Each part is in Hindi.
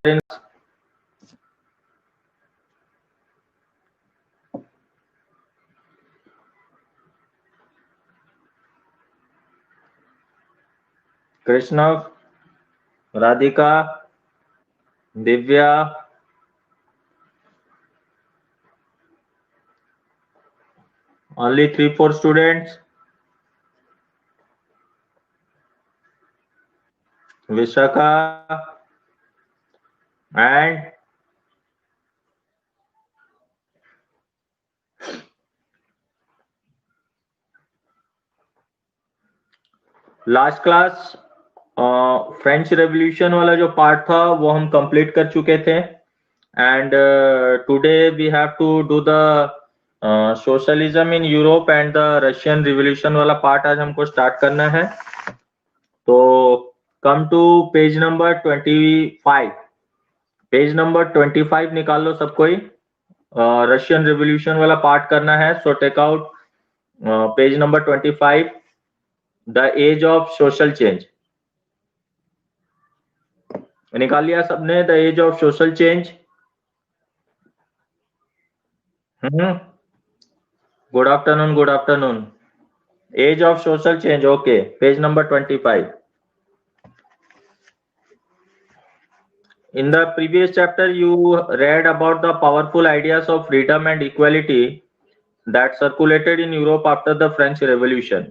in Krishna, Radhika, Divya, only 3-4 students. Vishaka and last class French revolution वाला जो पार्ट था वो हम कंप्लीट कर चुके थे and today we have to do the socialism in Europe and the Russian revolution वाला पार्ट आज हमको स्टार्ट करना है। तो come to page number 25। Page number 25 निकाल लो सब कोई। रशियन रिवोल्यूशन वाला पार्ट करना है, so take out page number 25, the age of social change. निकाल लिया सबने the age of social change? Good afternoon, good afternoon. Age of social change, okay, page number 25। In the previous chapter, you read about the powerful ideas of freedom and equality that circulated in Europe after the French Revolution.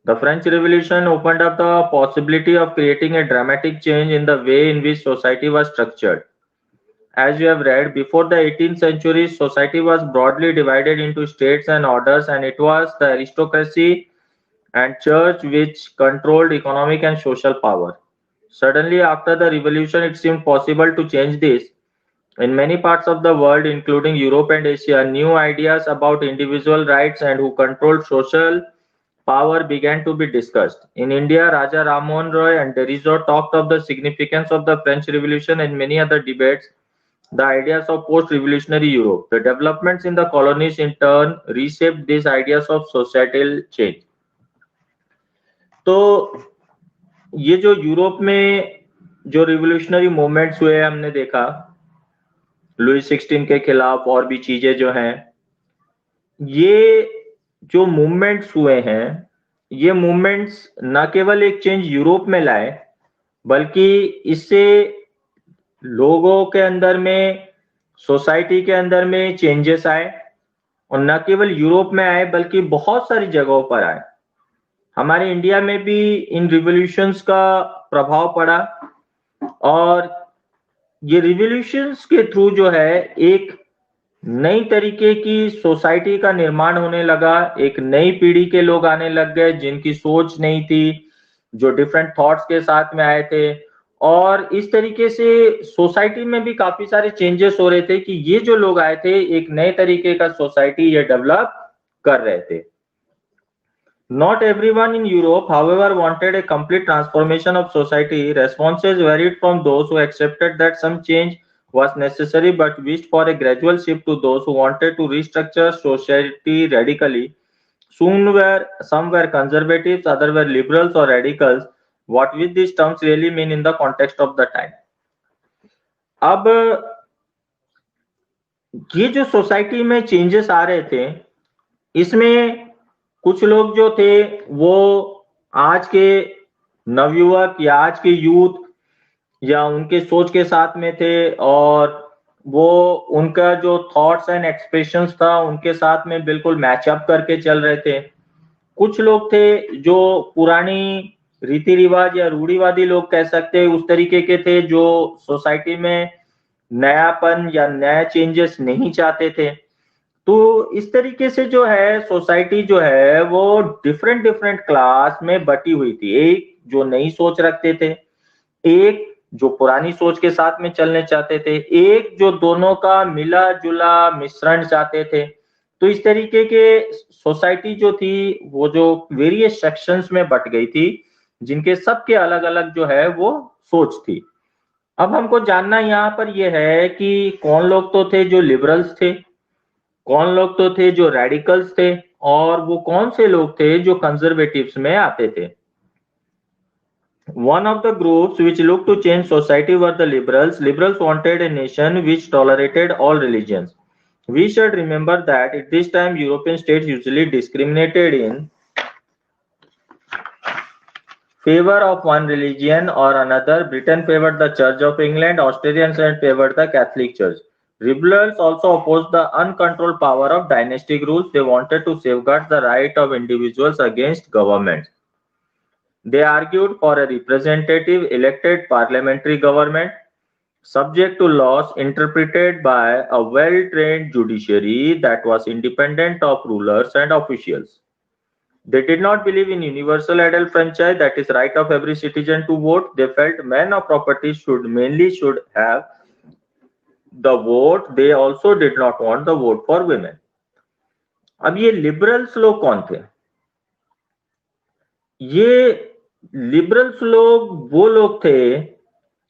The French Revolution opened up the possibility of creating a dramatic change in the way in which society was structured. As you have read, before the 18th century, society was broadly divided into states and orders, and it was the aristocracy and church which controlled economic and social power. Suddenly, after the revolution, it seemed possible to change this. In many parts of the world, including Europe and Asia, new ideas about individual rights and who controlled social power began to be discussed. In India, Raja Ram Mohan Roy and Derrida talked of the significance of the French Revolution and many other debates the ideas of post-revolutionary Europe. The developments in the colonies in turn reshaped these ideas of societal change. तो ये जो यूरोप में जो रिवोल्यूशनरी मूवमेंट्स हुए हमने देखा लुइस 16 के खिलाफ और भी चीजें जो हैं, ये जो मूवमेंट्स हुए हैं, ये मूवमेंट्स न केवल एक चेंज यूरोप में लाए बल्कि इससे लोगों के अंदर में, सोसाइटी के अंदर में चेंजेस आए और न केवल यूरोप में आए बल्कि बहुत सारी जगहों पर आए। हमारे इंडिया में भी इन रिवॉल्यूशंस का प्रभाव पड़ा और ये रिवॉल्यूशंस के थ्रू जो है एक नई तरीके की सोसाइटी का निर्माण होने लगा। एक नई पीढ़ी के लोग आने लग गए जिनकी सोच नहीं थी, जो डिफरेंट थॉट्स के साथ में आए थे और इस तरीके से सोसाइटी में भी काफी सारे चेंजेस हो रहे थे कि ये जो लोग आए थे एक नए तरीके का सोसाइटी ये डेवलप कर रहे थे। Not everyone in Europe, however, wanted a complete transformation of society. Responses varied from those who accepted that some change was necessary but wished for a gradual shift to those who wanted to restructure society radically. Some were conservatives, others were liberals or radicals. What will these terms really mean in the context of the time? अब ये जो सोसाइटी में चेंजेस आ रहे थे, इसमें कुछ लोग जो थे वो आज के नवयुवक या आज के यूथ या उनके सोच के साथ में थे और वो उनका जो थॉट्स एंड एक्सप्रेशंस था उनके साथ में बिल्कुल मैचअप करके चल रहे थे। कुछ लोग थे जो पुरानी रीति रिवाज या रूढ़िवादी लोग कह सकते हैं उस तरीके के थे जो सोसाइटी में नयापन या नया चेंजेस नहीं चाहते थे। तो इस तरीके से जो है सोसाइटी जो है वो डिफरेंट क्लास में बटी हुई थी। एक जो नई सोच रखते थे, एक जो पुरानी सोच के साथ में चलने चाहते थे, एक जो दोनों का मिला जुला मिश्रण चाहते थे। तो इस तरीके के सोसाइटी जो थी वो जो वेरियस सेक्शंस में बट गई थी जिनके सबके अलग अलग जो है वो सोच थी। अब हमको जानना यहाँ पर यह है कि कौन लोग तो थे जो लिबरल्स थे, कौन लोग तो थे जो रेडिकल्स थे और वो कौन से लोग थे जो कंजर्वेटिव्स में आते थे। One of the groups which looked to change society were the liberals. Liberals wanted a nation which tolerated all religions. We should remember that at this time European states usually discriminated in favor of one religion or another. Britain favored the Church of England, Australians favored the Catholic Church. Liberals also opposed the uncontrolled power of dynastic rules. They wanted to safeguard the right of individuals against governments. They argued for a representative elected parliamentary government subject to laws interpreted by a well-trained judiciary that was independent of rulers and officials. They did not believe in universal adult franchise, that is right of every citizen to vote. They felt men of property should have the vote. They also did not want the vote for women. अब ये लिबरल्स लोग कौन थे? ये लिबरल्स लोग वो लोग थे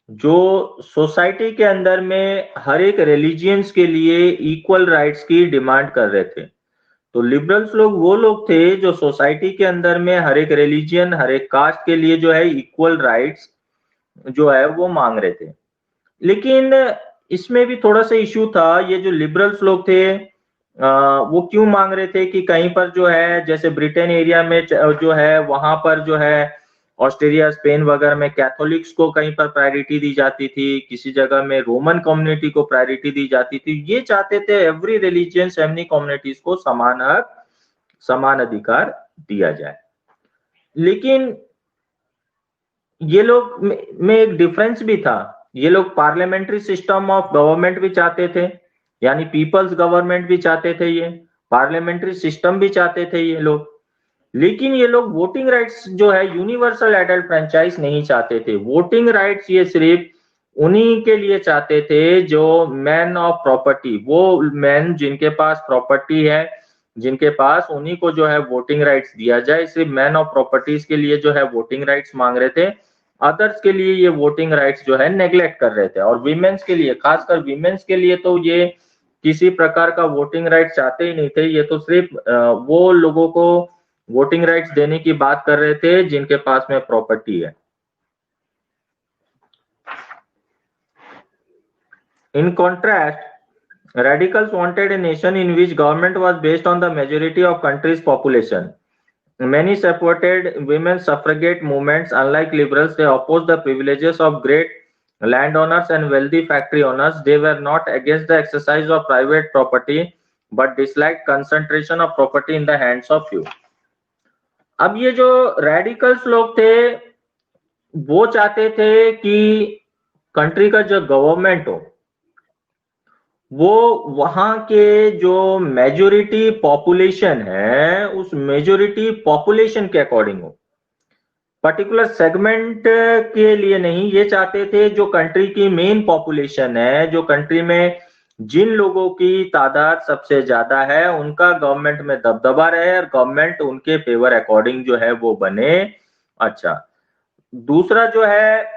जो सोसाइटी के अंदर में हर एक रिलीजियंस के लिए इक्वल राइट्स की डिमांड कर रहे थे। तो लिबरल्स लोग वो लोग थे जो सोसाइटी के अंदर में हर एक रिलीजियन, हर एक कास्ट के लिए जो है इक्वल राइट्स जो है वो मांग रहे थे। लेकिन इसमें भी थोड़ा सा इश्यू था। ये जो लिबरल्स लोग थे वो क्यों मांग रहे थे कि कहीं पर जो है जैसे ब्रिटेन एरिया में जो है वहां पर जो है ऑस्ट्रेलिया, स्पेन वगैरह में कैथोलिक्स को कहीं पर प्रायोरिटी दी जाती थी, किसी जगह में रोमन कम्युनिटी को प्रायोरिटी दी जाती थी। ये चाहते थे एवरी रिलीजियन, एवरी कम्युनिटीज को समान हक, समान अधिकार दिया जाए। लेकिन ये लोग में एक डिफरेंस भी था। ये लोग पार्लियामेंट्री सिस्टम ऑफ गवर्नमेंट भी चाहते थे, यानी पीपल्स गवर्नमेंट भी चाहते थे, ये पार्लियामेंट्री सिस्टम भी चाहते थे ये लोग। लेकिन ये लोग वोटिंग राइट्स जो है यूनिवर्सल एडल्ट फ्रेंचाइज नहीं चाहते थे। वोटिंग राइट्स ये सिर्फ उन्हीं के लिए चाहते थे जो मैन ऑफ प्रॉपर्टी, वो मैन जिनके पास प्रॉपर्टी है, जिनके पास, उन्हीं को जो है वोटिंग राइट्स दिया जाए। सिर्फ मैन ऑफ प्रॉपर्टीज के लिए जो है वोटिंग राइट्स मांग रहे थे, अदर्स के लिए ये वोटिंग राइट्स जो है नेग्लेक्ट कर रहे थे। और वीमेंस के लिए, खासकर वीमेंस के लिए तो ये किसी प्रकार का वोटिंग राइट्स चाहते ही नहीं थे। ये तो सिर्फ वो लोगों को वोटिंग राइट्स देने की बात कर रहे थे जिनके पास में प्रॉपर्टी है। In contrast, radicals wanted a nation in which government was based on the majority of country's population. Many supported women's suffragette movements. Unlike liberals, they opposed the privileges of great landowners and wealthy factory owners. They were not against the exercise of private property, but disliked concentration of property in the hands of few. अब ये जो रेडिकल्स लोग थे वो चाहते थे कि कंट्री का जो गवर्नमेंट हो वो वहां के जो मेजोरिटी पॉपुलेशन है उस मेजोरिटी पॉपुलेशन के अकॉर्डिंग हो, पर्टिकुलर सेगमेंट के लिए नहीं। ये चाहते थे जो कंट्री की मेन पॉपुलेशन है, जो कंट्री में जिन लोगों की तादाद सबसे ज्यादा है, उनका गवर्नमेंट में दबदबा रहे और गवर्नमेंट उनके फेवर अकॉर्डिंग जो है वो बने। अच्छा, दूसरा जो है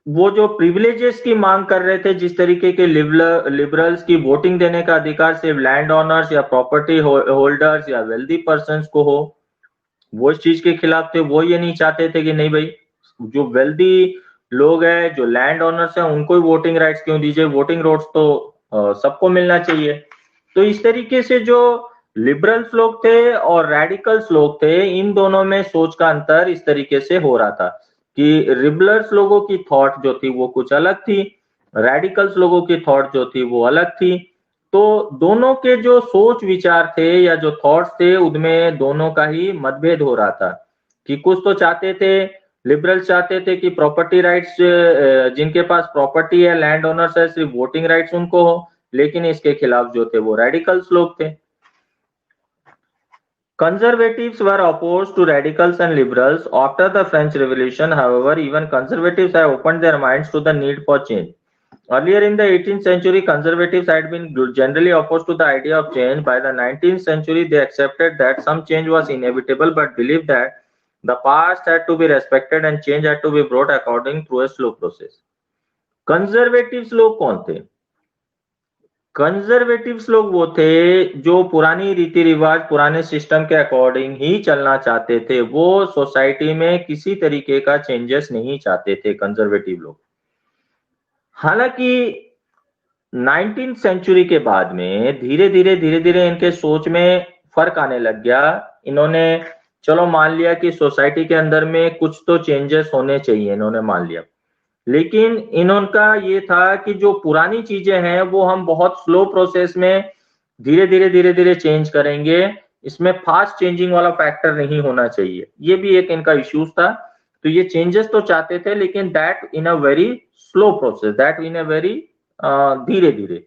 वो जो प्रिविलेजेस की मांग कर रहे थे, जिस तरीके के लिबरल्स की वोटिंग देने का अधिकार सिर्फ लैंड ओनर्स या प्रॉपर्टी होल्डर्स या वेल्दी पर्संस को हो, वो इस चीज के खिलाफ थे। वो ये नहीं चाहते थे कि नहीं भाई, जो वेल्दी लोग हैं, जो लैंड ओनर्स हैं, उनको ही वोटिंग राइट्स क्यों दीजिए, वोटिंग राइट्स तो सबको मिलना चाहिए। तो इस तरीके से जो लिबरल्स लोग थे और रेडिकल्स लोग थे, इन दोनों में सोच का अंतर इस तरीके से हो रहा था कि लिबरल्स लोगों की थॉट जो थी वो कुछ अलग थी, रेडिकल्स लोगों की थॉट जो थी वो अलग थी। तो दोनों के जो सोच विचार थे या जो थॉट्स थे उनमें दोनों का ही मतभेद हो रहा था कि कुछ तो चाहते थे, लिबरल्स चाहते थे कि प्रॉपर्टी राइट्स, जिनके पास प्रॉपर्टी है, लैंड ओनर्स है, सिर्फ वोटिंग राइट्स उनको हो। लेकिन इसके खिलाफ जो थे वो रेडिकल्स लोग थे। Conservatives were opposed to radicals and liberals. After the French Revolution, however, even conservatives have opened their minds to the need for change. Earlier in the 18th century, conservatives had been generally opposed to the idea of change. By the 19th century, they accepted that some change was inevitable, but believed that the past had to be respected and change had to be brought according through a slow process. Conservatives लोग कौन थे? कंजर्वेटिव्स लोग वो थे जो पुरानी रीति रिवाज, पुराने सिस्टम के अकॉर्डिंग ही चलना चाहते थे। वो सोसाइटी में किसी तरीके का चेंजेस नहीं चाहते थे कंजर्वेटिव लोग। हालांकि 19th सेंचुरी के बाद में धीरे धीरे इनके सोच में फर्क आने लग गया। इन्होंने चलो मान लिया कि सोसाइटी के अंदर में कुछ तो चेंजेस होने चाहिए, इन्होंने मान लिया। लेकिन इनका ये था कि जो पुरानी चीजें हैं वो हम बहुत स्लो प्रोसेस में धीरे धीरे चेंज करेंगे, इसमें फास्ट चेंजिंग वाला फैक्टर नहीं होना चाहिए। ये भी एक इनका इश्यूज था। तो ये चेंजेस तो चाहते थे लेकिन that in a very slow process, that in a very धीरे धीरे।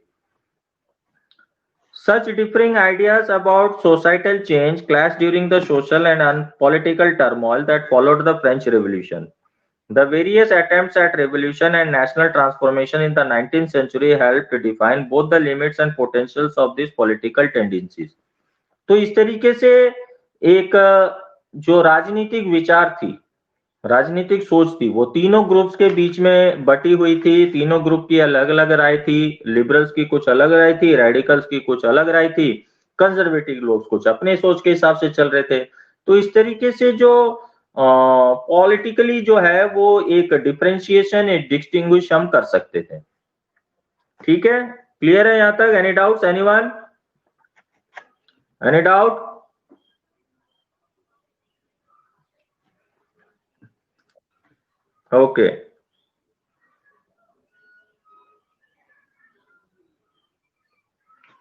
Such differing ideas about societal change clashed during the social and political turmoil that followed the French Revolution. The various attempts at revolution and national transformation in the 19th century helped define both the limits and potentials of these political tendencies. तो इस तरीके से एक जो राजनीतिक विचार थी, राजनीतिक सोच थी, वो तीनों ग्रुप्स के बीच में बटी हुई थी। तीनों ग्रुप की अलग अलग राय थी। लिबरल्स की कुछ अलग राय थी, रेडिकल्स की कुछ अलग राय थी, कंजर्वेटिव लोग कुछ अपने सोच के हिसाब से चल रहे थे। तो इस तरीके से जो पॉलिटिकली जो है वो एक डिफरेंशिएशन, एक डिस्टिंग्विश हम कर सकते थे। ठीक है, क्लियर है यहां तक? Any doubts, anyone? Any doubt? Okay,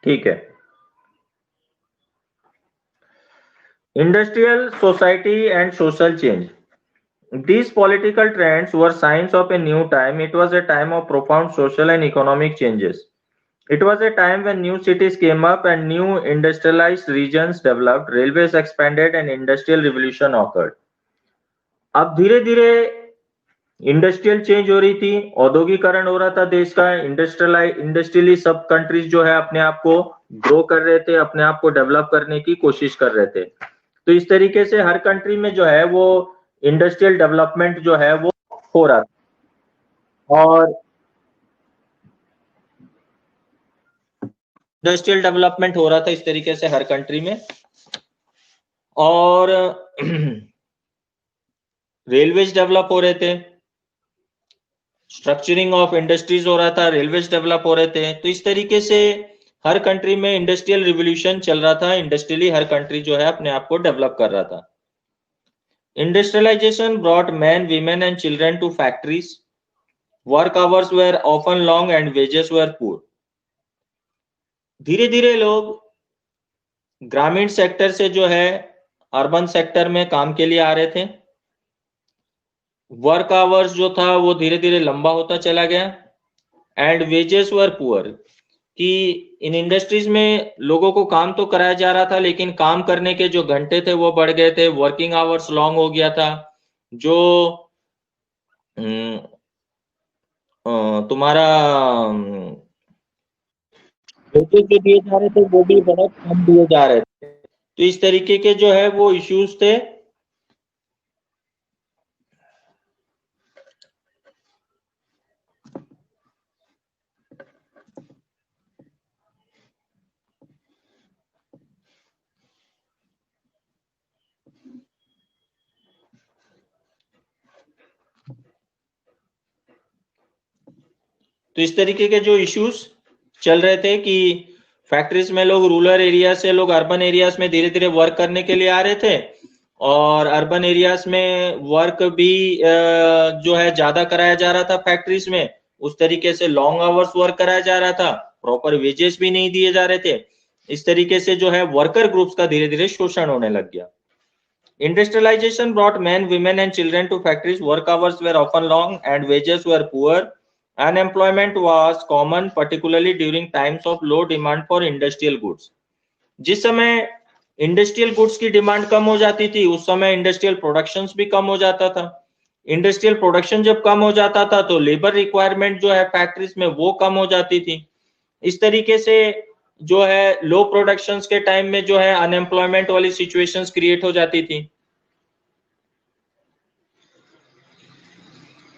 ठीक है। Industrial society and social change. These political trends were signs of a new time. It was a time of profound social and economic changes. It was a time when new cities came up and new industrialized regions developed, railways expanded, and industrial revolution occurred. अब धीरे धीरे इंडस्ट्रियल चेंज हो रही थी, औद्योगिकरण हो रहा था देश का। इंडस्ट्रियली सब कंट्रीज जो है अपने आप को ग्रो कर रहे थे, अपने आप को डेवलप करने की कोशिश कर रहे थे। तो इस तरीके से हर कंट्री में जो है वो इंडस्ट्रियल डेवलपमेंट जो है वो हो रहा था। और इंडस्ट्रियल डेवलपमेंट हो रहा था इस तरीके से हर कंट्री में। और रेलवेज डेवलप हो रहे थे, स्ट्रक्चरिंग ऑफ इंडस्ट्रीज हो रहा था, रेलवेज डेवलप हो रहे थे। तो इस तरीके से हर कंट्री में इंडस्ट्रियल रिवोल्यूशन चल रहा था। इंडस्ट्रियली हर कंट्री जो है अपने आप को डेवलप कर रहा था। Industrialisation brought man, women and children to factories. Work hours were often long and wages were poor. धीरे धीरे लोग ग्रामीण सेक्टर से जो है अर्बन सेक्टर में काम के लिए आ रहे थे। वर्क आवर्स जो था वो धीरे धीरे लंबा होता चला गया। एंड वेजेस वर पुअर, कि इन इंडस्ट्रीज में लोगों को काम तो कराया जा रहा था लेकिन काम करने के जो घंटे थे वो बढ़ गए थे। वर्किंग आवर्स लॉन्ग हो गया था। जो तुम्हारा वेजेस जो दिए जा रहे थे वो भी बहुत कम दिए जा रहे थे। तो इस तरीके के जो है वो इश्यूज थे। तो इस तरीके के जो इश्यूज चल रहे थे कि फैक्ट्रीज में लोग रूरल एरिया से लोग अर्बन एरियाज में धीरे धीरे वर्क करने के लिए आ रहे थे। और अर्बन एरियाज में वर्क भी जो है ज्यादा कराया जा रहा था फैक्ट्रीज में। उस तरीके से लॉन्ग आवर्स वर्क कराया जा रहा था, प्रॉपर वेजेस भी नहीं दिए जा रहे थे। इस तरीके से जो है वर्कर ग्रुप्स का धीरे धीरे शोषण होने लग गया। Industrialisation brought man, women and children to factories. Work hours were often long and wages were poor. Unemployment was common, particularly during times of low demand for industrial goods. जिस समय इंडस्ट्रियल गुड्स की डिमांड कम हो जाती थी उस समय इंडस्ट्रियल प्रोडक्शन भी कम हो जाता था। इंडस्ट्रियल प्रोडक्शन जब कम हो जाता था तो लेबर रिक्वायरमेंट जो है फैक्ट्रीज में वो कम हो जाती थी। इस तरीके से जो है लो प्रोडक्शंस के टाइम में जो है अनएम्प्लॉयमेंट वाली सिचुएशंस क्रिएट हो जाती थी।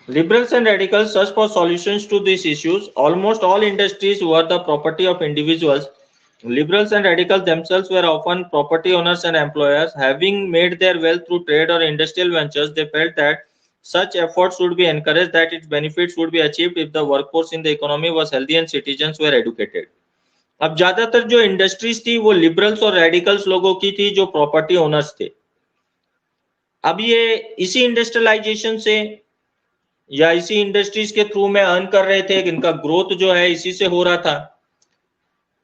Liberals and radicals search for solutions to these issues. Almost all industries were the property of individuals. Liberals and radicals themselves were often property owners and employers. Having made their wealth through trade or industrial ventures, they felt that such efforts should be encouraged, that its benefits would be achieved if the workforce in the economy was healthy and citizens were educated. अब ज्यादातर जो इंडस्ट्रीज थी वो लिबरल्स और रेडिकल्स लोगों की थी जो प्रॉपर्टी ओनर्स थे. अब ये इसी इंडस्ट्रियलाइजेशन से या इसी इंडस्ट्रीज के थ्रू में अर्न कर रहे थे, इनका ग्रोथ जो है इसी से हो रहा था.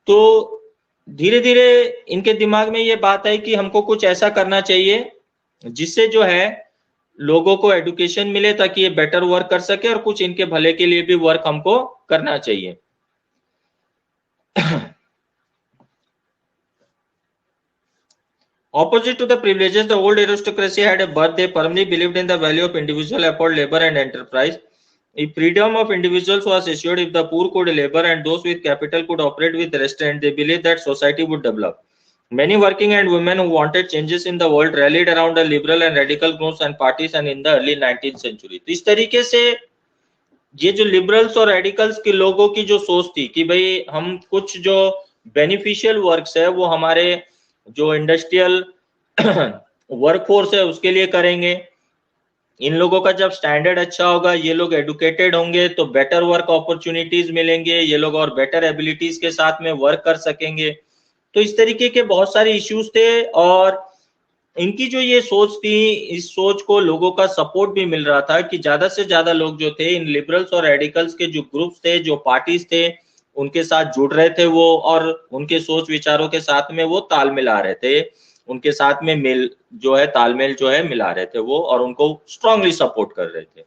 तो धीरे धीरे इनके दिमाग में ये बात आई कि हमको कुछ ऐसा करना चाहिए जिससे जो है लोगों को एजुकेशन मिले ताकि ये बेटर वर्क कर सके और कुछ इनके भले के लिए भी वर्क हमको करना चाहिए. Opposite to the privileges, the old aristocracy had a birth. They firmly believed in the value of individual effort, labor, and enterprise. If freedom of individuals was assured, if the poor could labor and those with capital could operate with restraint, they believed that society would develop. Many working and women who wanted changes in the world rallied around the liberal and radical groups and parties and in the early 19th century. तो इस तरीके से ये जो लिबरल्स और रेडिकल्स के लोगों की जो सोच थी कि भाई हम कुछ जो बेनिफिशियल वर्क्स है वो हमारे जो इंडस्ट्रियल वर्कफोर्स है उसके लिए करेंगे. इन लोगों का जब स्टैंडर्ड अच्छा होगा, ये लोग एडुकेटेड होंगे तो बेटर वर्क अपॉर्चुनिटीज मिलेंगे, ये लोग और बेटर एबिलिटीज के साथ में वर्क कर सकेंगे. तो इस तरीके के बहुत सारे इश्यूज थे और इनकी जो ये सोच थी, इस सोच को लोगों का सपोर्ट भी मिल रहा था कि ज्यादा से ज्यादा लोग जो थे इन लिबरल्स और रेडिकल्स के जो ग्रुप्स थे, जो पार्टीज थे, उनके साथ जुड़ रहे थे वो और उनके सोच विचारों के साथ में वो तालमेल आ रहे थे, उनके साथ में मेल जो है तालमेल जो है मिला रहे थे वो और उनको स्ट्रांगली सपोर्ट कर रहे थे.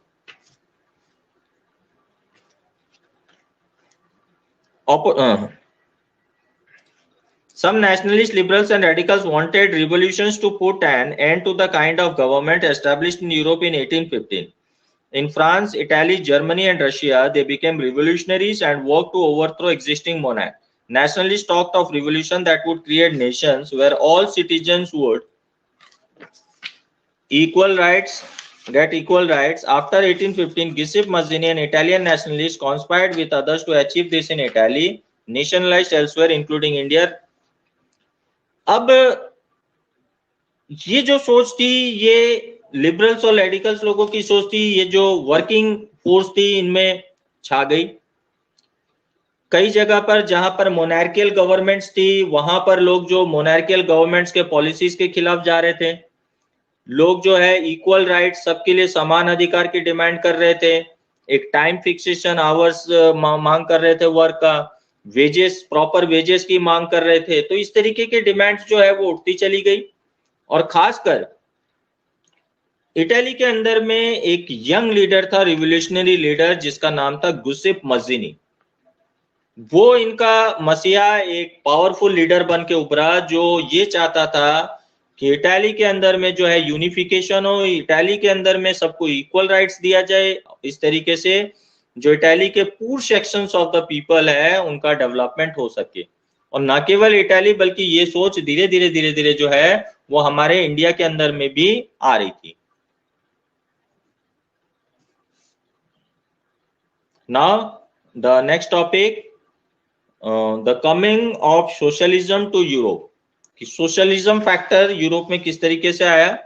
Some nationalist liberals and radicals wanted revolutions to put an end to the kind of government established in Europe in 1815. In France, Italy, Germany, and Russia, they became revolutionaries and worked to overthrow existing monarchs. Nationalists talked of revolution that would create nations where all citizens would get equal rights. After 1815, Giuseppe Mazzini, an Italian nationalist, conspired with others to achieve this in Italy, nationalized elsewhere, including India. अब ये जो सोच थी ये लिबरल्स और रेडिकल्स लोगों की सोच थी, ये जो वर्किंग फोर्स थी इनमें छा गई. कई जगह पर जहां पर मोनार्कियल गवर्नमेंट्स थी वहां पर लोग जो मोनार्कियल गवर्नमेंट्स के पॉलिसीज के खिलाफ जा रहे थे, लोग जो है इक्वल राइट, सबके लिए समान अधिकार की डिमांड कर रहे थे, एक टाइम फिक्सेशन आवर्स मांग कर रहे थे वर्क का, वेजेस प्रॉपर वेजेस की मांग कर रहे थे. तो इस तरीके के डिमांड्स जो है वो उठती चली गई और खासकर इटली के अंदर में एक यंग लीडर था, रिवोल्यूशनरी लीडर जिसका नाम था गुसेप मज्जिनी. वो इनका मसीहा एक पावरफुल लीडर बन के उभरा जो ये चाहता था कि इटली के अंदर में जो है यूनिफिकेशन हो, इटली के अंदर में सबको इक्वल राइट्स दिया जाए, इस तरीके से जो इटली के पूर सेक्शंस ऑफ द पीपल है उनका डेवलपमेंट हो सके. और ना केवल इटली बल्कि ये सोच धीरे धीरे जो है वो हमारे इंडिया के अंदर में भी आ रही थी. Now the next topic, the coming of socialism to Europe. कि सोशलिज्म फैक्टर यूरोप में किस तरीके से आया.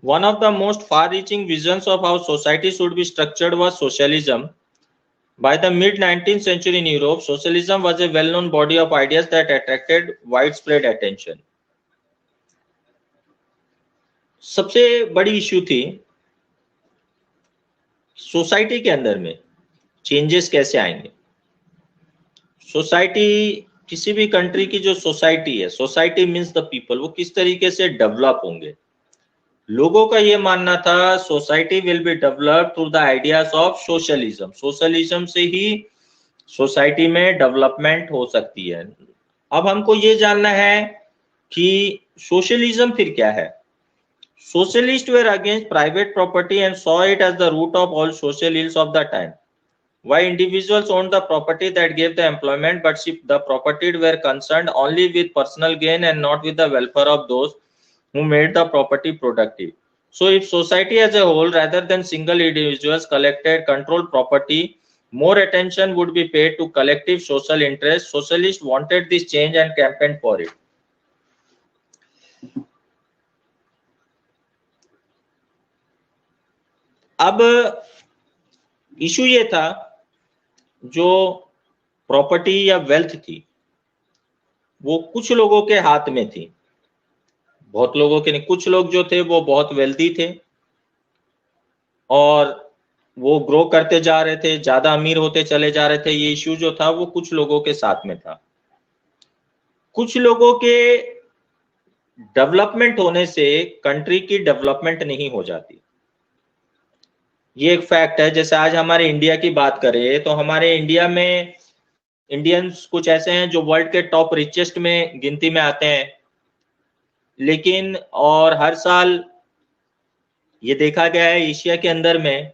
One of the most far-reaching visions of how society should be structured was socialism. By the mid-19th century in Europe, socialism was a well-known body of ideas that attracted widespread attention. सबसे बड़ी इश्यू थी सोसाइटी के अंदर में चेंजेस कैसे आएंगे. सोसाइटी, किसी भी कंट्री की जो सोसाइटी है, सोसाइटी मीन्स द पीपल, वो किस तरीके से डेवलप होंगे. लोगों का ये मानना था society will be developed through the ideas of socialism. Socialism से ही सोसाइटी में डेवलपमेंट हो सकती है. अब हमको ये जानना है कि सोशलिज्म फिर क्या है. Socialist were against private property and saw it as the root of all social ills of the time. Why individuals owned the property that gave the employment, but if the propertied were concerned only with personal gain and not with the welfare of those who made the property productive. So if society as a whole, rather than single individuals, collected control property, more attention would be paid to collective social interest. Socialists wanted this change and campaigned for it. अब इशू ये था, जो प्रॉपर्टी या वेल्थ थी वो कुछ लोगों के हाथ में थी, बहुत लोगों के नहीं। कुछ लोग जो थे वो बहुत वेल्दी थे और वो ग्रो करते जा रहे थे, ज्यादा अमीर होते चले जा रहे थे। ये इश्यू जो था वो कुछ लोगों के साथ में था। कुछ लोगों के डेवलपमेंट होने से कंट्री की डेवलपमेंट नहीं हो जाती, ये एक फैक्ट है। जैसे आज हमारे इंडिया की बात करें तो हमारे इंडिया में इंडियंस कुछ ऐसे हैं जो वर्ल्ड के टॉप रिचेस्ट में गिनती में आते हैं, लेकिन और हर साल ये देखा गया है एशिया के अंदर में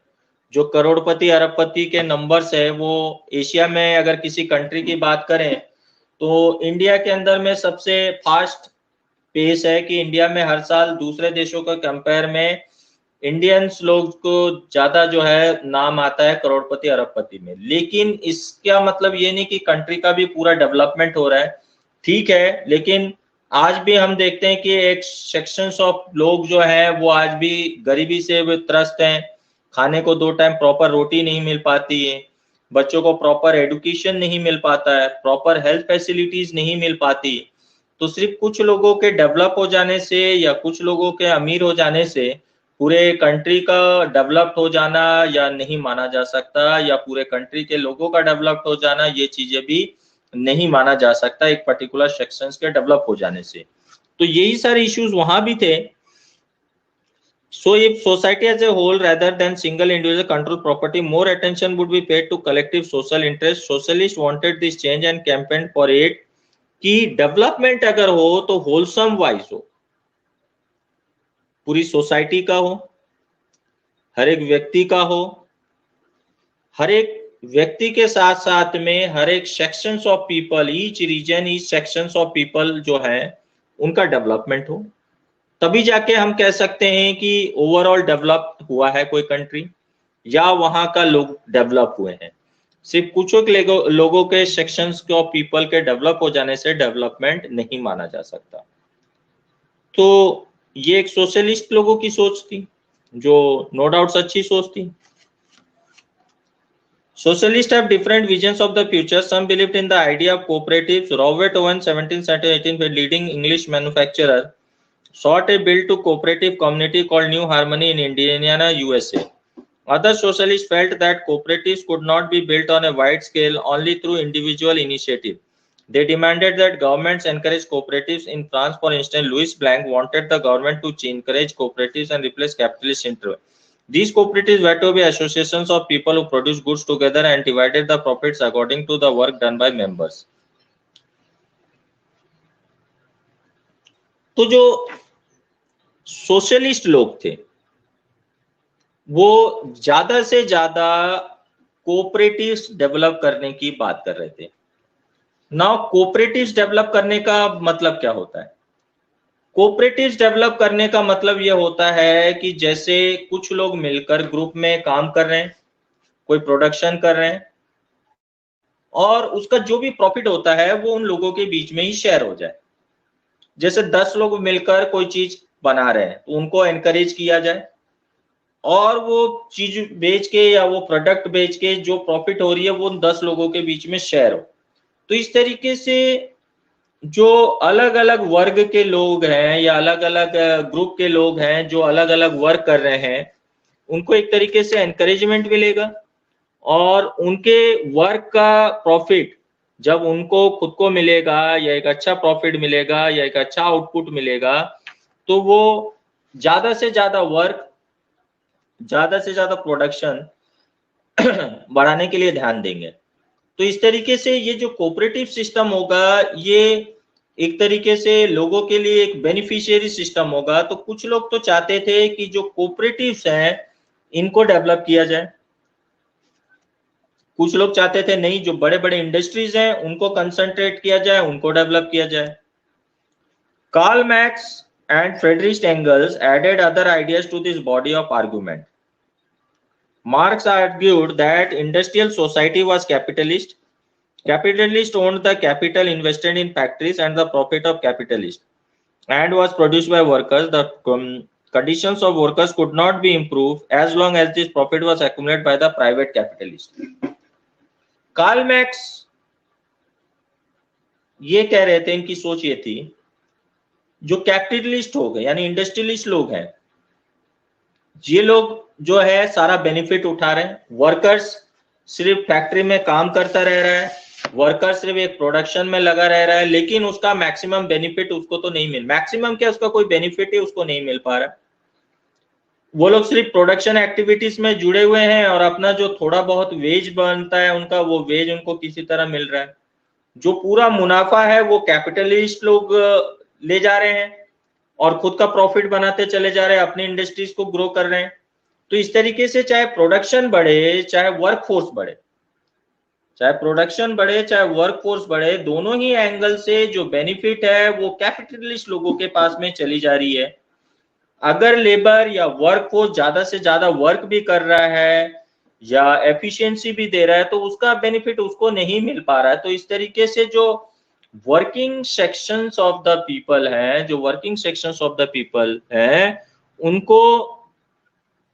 जो करोड़पति अरबपति के नंबर्स है, वो एशिया में अगर किसी कंट्री की बात करें तो इंडिया के अंदर में सबसे फास्ट पेस है कि इंडिया में हर साल दूसरे देशों के कंपेयर में इंडियंस लोग को ज्यादा जो है नाम आता है करोड़पति अरबपति में। लेकिन इसका मतलब ये नहीं कि कंट्री का भी पूरा डेवलपमेंट हो रहा है, ठीक है, लेकिन आज भी हम देखते हैं कि एक सेक्शंस ऑफ लोग जो है वो आज भी गरीबी से त्रस्त हैं। खाने को 2 टाइम प्रॉपर रोटी नहीं मिल पाती है, बच्चों को प्रॉपर एजुकेशन नहीं मिल पाता है, प्रॉपर हेल्थ फैसिलिटीज नहीं मिल पाती। तो सिर्फ कुछ लोगों के डेवलप हो जाने से या कुछ लोगों के अमीर हो जाने से पूरे कंट्री का डेवलप्ड हो जाना या नहीं माना जा सकता, या पूरे कंट्री के लोगों का डेवलप्ड हो जाना ये चीजें भी नहीं माना जा सकता एक पर्टिकुलर सेक्शंस के डेवलप हो जाने से। तो यही सारे इश्यूज वहां भी थे। So if society as a whole, rather than single individual control property, more attention would be paid to collective social interest. Socialists wanted this change and campaigned for it कि डेवलपमेंट अगर हो तो होलसम वाइज हो, पूरी सोसाइटी का हो, हर एक व्यक्ति का हो, हर एक व्यक्ति के साथ साथ में हर एक sections of people, each reason, each sections of people जो है उनका डेवलपमेंट हो, तभी जाके हम कह सकते हैं कि ओवरऑल डेवलप हुआ है कोई कंट्री या वहां का लोग डेवलप हुए हैं। सिर्फ कुछ लोगों के सेक्शंस ऑफ पीपल के डेवलप हो जाने से डेवलपमेंट नहीं माना जा सकता। तो ये एक सोशलिस्ट लोगों की सोच थी जो नो डाउट अच्छी सोच थी। Socialists have different visions of the future. Some believed in the idea of cooperatives. Robert Owen, 1718, leading English manufacturer, sought a bill to cooperative community called New Harmony in Indiana, USA. Other socialists felt that cooperatives could not be built on a wide scale only through individual initiative. They demanded that governments encourage cooperatives. In France, for instance, Louis Blanc wanted the government to encourage cooperatives and replace capitalist interest. These cooperatives were to be associations of people who produce goods together and divided the profits according to the work done by members. तो जो सोशलिस्ट लोग थे वो ज्यादा से ज्यादा कोऑपरेटिव्स डेवलप करने की बात कर रहे थे। नाउ कोऑपरेटिव्स डेवलप करने का मतलब क्या होता है? कोऑपरेटिव्स डेवलप करने का मतलब यह होता है कि जैसे कुछ लोग मिलकर ग्रुप में काम कर रहे हैं, कोई प्रोडक्शन कर रहे हैं और उसका जो भी प्रॉफिट होता है वो उन लोगों के बीच में ही शेयर हो जाए। जैसे 10 लोग मिलकर कोई चीज बना रहे हैं तो उनको एनकरेज किया जाए और वो चीज बेच के या वो प्रोडक्ट बेच के जो प्रॉफिट हो रही है वो 10 लोगों के बीच में शेयर हो। तो इस तरीके से जो अलग अलग वर्ग के लोग हैं या अलग अलग ग्रुप के लोग हैं जो अलग अलग वर्क कर रहे हैं उनको एक तरीके से एनकरेजमेंट मिलेगा और उनके वर्क का प्रॉफिट जब उनको खुद को मिलेगा या एक अच्छा प्रॉफिट मिलेगा या एक अच्छा आउटपुट मिलेगा तो वो ज्यादा से ज्यादा वर्क, ज्यादा से ज्यादा प्रोडक्शन बढ़ाने के लिए ध्यान देंगे। तो इस तरीके से ये जो कोऑपरेटिव सिस्टम होगा ये एक तरीके से लोगों के लिए एक बेनिफिशियरी सिस्टम होगा। तो कुछ लोग तो चाहते थे कि जो कोऑपरेटिव्स हैं इनको डेवलप किया जाए, कुछ लोग चाहते थे नहीं जो बड़े बड़े इंडस्ट्रीज हैं उनको कंसंट्रेट किया जाए, उनको डेवलप किया जाए। Karl Marx and Friedrich Engels added other ideas to this body of argument. Marx argued that industrial society was capitalist. Capitalists owned the capital invested in factories and the profit of capitalists, and was produced by workers. The conditions of workers could not be improved as long as this profit was accumulated by the private capitalist. Karl Marx ये कह रहे थे, इनकी सोच ये थी, जो कैपिटलिस्ट हो गए यानी इंडस्ट्रियलिस्ट लोग हैं, ये लोग जो है सारा बेनिफिट उठा रहे हैं. वर्कर्स सिर्फ फैक्ट्री में काम करता रह रहा है, वर्कर सिर्फ एक प्रोडक्शन में लगा रह रहा है, लेकिन उसका मैक्सिमम बेनिफिट उसको तो नहीं मिल, मैक्सिमम क्या उसका कोई बेनिफिट ही उसको नहीं मिल पा रहा. वो लोग सिर्फ प्रोडक्शन एक्टिविटीज में जुड़े हुए हैं और अपना जो थोड़ा बहुत वेज बनता है उनका, वो वेज उनको किसी तरह मिल रहा है. जो पूरा मुनाफा है वो कैपिटलिस्ट लोग ले जा रहे हैं और खुद का प्रॉफिट बनाते चले जा रहे हैं, अपनी इंडस्ट्रीज को ग्रो कर रहे हैं. तो इस तरीके से चाहे प्रोडक्शन बढ़े चाहे वर्कफोर्स बढ़े, चाहे प्रोडक्शन बढ़े चाहे वर्कफोर्स बढ़े, दोनों ही एंगल से जो बेनिफिट है वो कैपिटलिस्ट लोगों के पास में चली जा रही है. अगर लेबर या वर्कफोर्स ज्यादा से ज्यादा वर्क भी कर रहा है या एफिशिएंसी भी दे रहा है तो उसका बेनिफिट उसको नहीं मिल पा रहा है. तो इस तरीके से जो working sections of the people हैं, जो working sections of the people हैं, उनको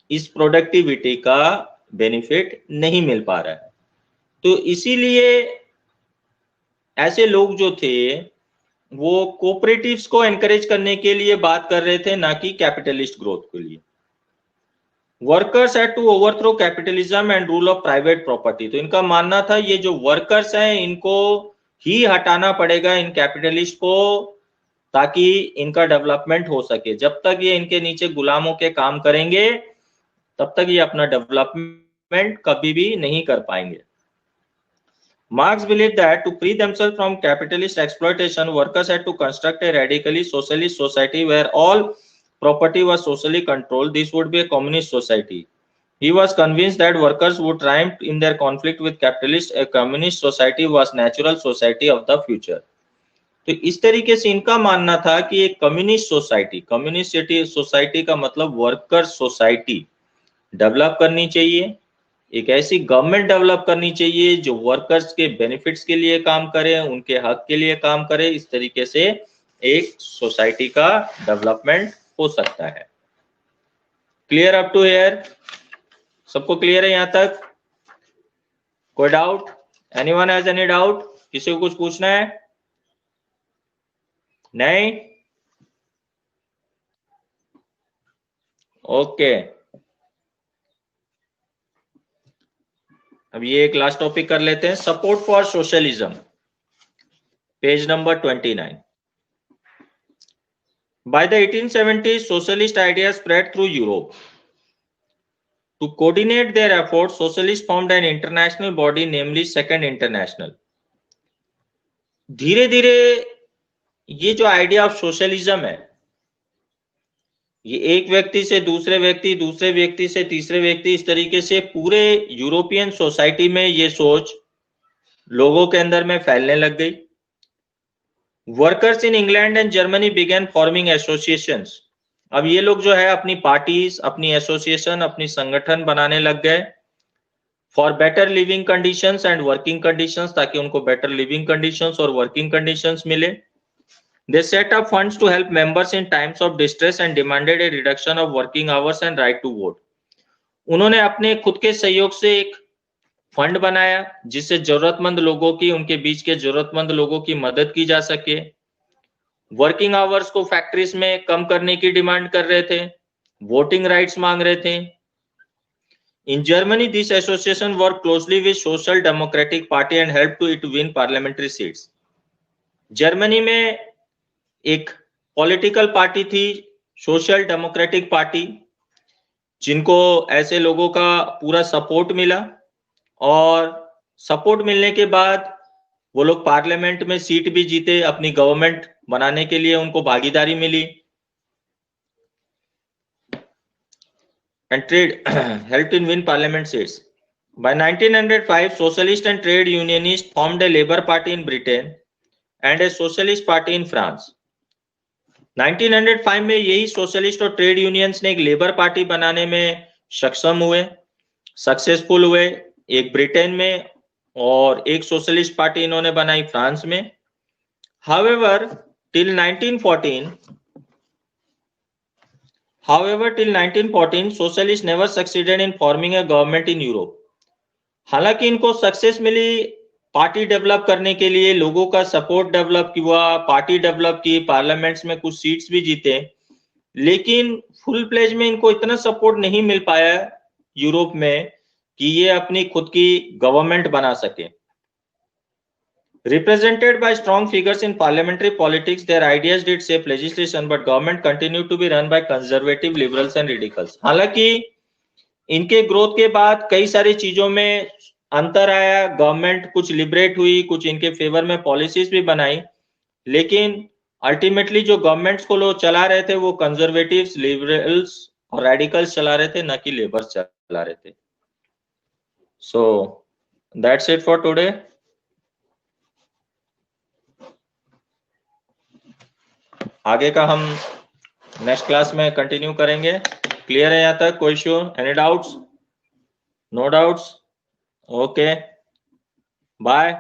इस प्रोडक्टिविटी का बेनिफिट नहीं मिल पा रहा है. तो इसीलिए ऐसे लोग जो थे वो कोऑपरेटिव्स को एनकरेज करने के लिए बात कर रहे थे, ना कि कैपिटलिस्ट ग्रोथ के लिए. Workers had to overthrow capitalism and rule of private property. तो इनका मानना था ये जो वर्कर्स हैं इनको ही हटाना पड़ेगा, इन कैपिटलिस्ट को, ताकि इनका डेवलपमेंट हो सके. जब तक ये इनके नीचे गुलामों के काम करेंगे तब तक ये अपना डेवलपमेंट कभी भी नहीं कर पाएंगे. Marx believed that to free themselves from capitalist exploitation, workers had to construct a radically socialist society where all property was socially controlled. This would be a communist society. He was convinced that workers would triumph in their conflict with capitalists. A communist society was natural society of the future. तो इस तरीके से इनका मानना था कि एक कम्युनिस्ट सोसाइटी का मतलब वर्कर सोसाइटी डेवलप करनी चाहिए, एक ऐसी गवर्नमेंट डेवलप करनी चाहिए जो वर्कर्स के बेनिफिट्स के लिए काम करे, उनके हक के लिए काम करे. इस तरीके से एक सोसाइटी का डेवलपमेंट हो सकता है. Clear up to here? सबको क्लियर है यहां तक? कोई doubt? Anyone has any doubt? किसी को कुछ पूछना है? नहीं? ओके. अब ये एक लास्ट टॉपिक कर लेते हैं, support for socialism, page number 29. By the 1870s, socialist ideas spread through Europe. To coordinate their efforts, socialists formed an international body, namely Second International. धीरे धीरे ये जो आइडिया ऑफ सोशलिज्म है, ये एक व्यक्ति से दूसरे व्यक्ति, दूसरे व्यक्ति से तीसरे व्यक्ति, इस तरीके से पूरे यूरोपियन सोसाइटी में ये सोच लोगों के अंदर में फैलने लग गई. Workers in England and Germany began forming associations. अब ये लोग जो है अपनी पार्टीज, अपनी एसोसिएशन, अपनी संगठन बनाने लग गए for better living conditions and working conditions, ताकि उनको बेटर लिविंग कंडीशंस और वर्किंग कंडीशंस मिले. They set up funds to help members in times of distress and demanded a reduction of working hours and right to vote. उन्होंने अपने खुद के सहयोग से एक फंड बनाया जिससे जरूरतमंद लोगों की, उनके बीच के जरूरतमंद लोगों की मदद की जा सके. वर्किंग आवर्स को फैक्ट्रीज में कम करने की डिमांड कर रहे थे, वोटिंग राइट्स मांग रहे थे. In Germany, this association worked closely with Social Democratic Party and helped to it win parliamentary seats. Germany में एक पॉलिटिकल पार्टी थी, सोशल डेमोक्रेटिक पार्टी, जिनको ऐसे लोगों का पूरा सपोर्ट मिला और सपोर्ट मिलने के बाद वो लोग पार्लियामेंट में सीट भी जीते, अपनी गवर्नमेंट बनाने के लिए उनको भागीदारी मिली. And trade helped in win parliament seats. By 1905, socialist and trade unionists formed a Labour Party in Britain and a Socialist Party in France. 1905 में यही सोशलिस्ट और ट्रेड यूनियंस ने एक लेबर पार्टी बनाने में सक्षम हुए, सक्सेसफुल हुए, एक ब्रिटेन में और एक सोशलिस्ट पार्टी इन्होंने बनाई फ्रांस में। However, till 1914, socialists never succeeded in forming a government in Europe. हालांकि इनको सक्सेस मिली पार्टी डेवलप करने के लिए, लोगों का सपोर्ट डेवलप हुआ, पार्टी डेवलप की, पार्लियामेंट्स में कुछ सीट्स भी जीते, लेकिन फुल प्लेज में इनको इतना सपोर्ट नहीं मिल पाया यूरोप में कि ये अपनी खुद की गवर्नमेंट बना सके। Represented by strong figures in parliamentary politics, their ideas did shape legislation, but government continued to be run by conservative liberals and radicals. हालांकि इनके ग्रोथ के बाद कई सारी चीजों में अंतर आया, गवर्नमेंट कुछ लिबरेट हुई, कुछ इनके फेवर में पॉलिसीज भी बनाई, लेकिन अल्टीमेटली जो गवर्नमेंट्स को लोग चला रहे थे वो कंजर्वेटिव्स, लिबरल्स और रेडिकल्स चला रहे थे, न कि लेबर्स चला रहे थे। So that's it for today. आगे का हम नेक्स्ट क्लास में कंटिन्यू करेंगे। क्लियर है यहाँ तक? कोई issue? Any doubts? No doubts? Okay, bye.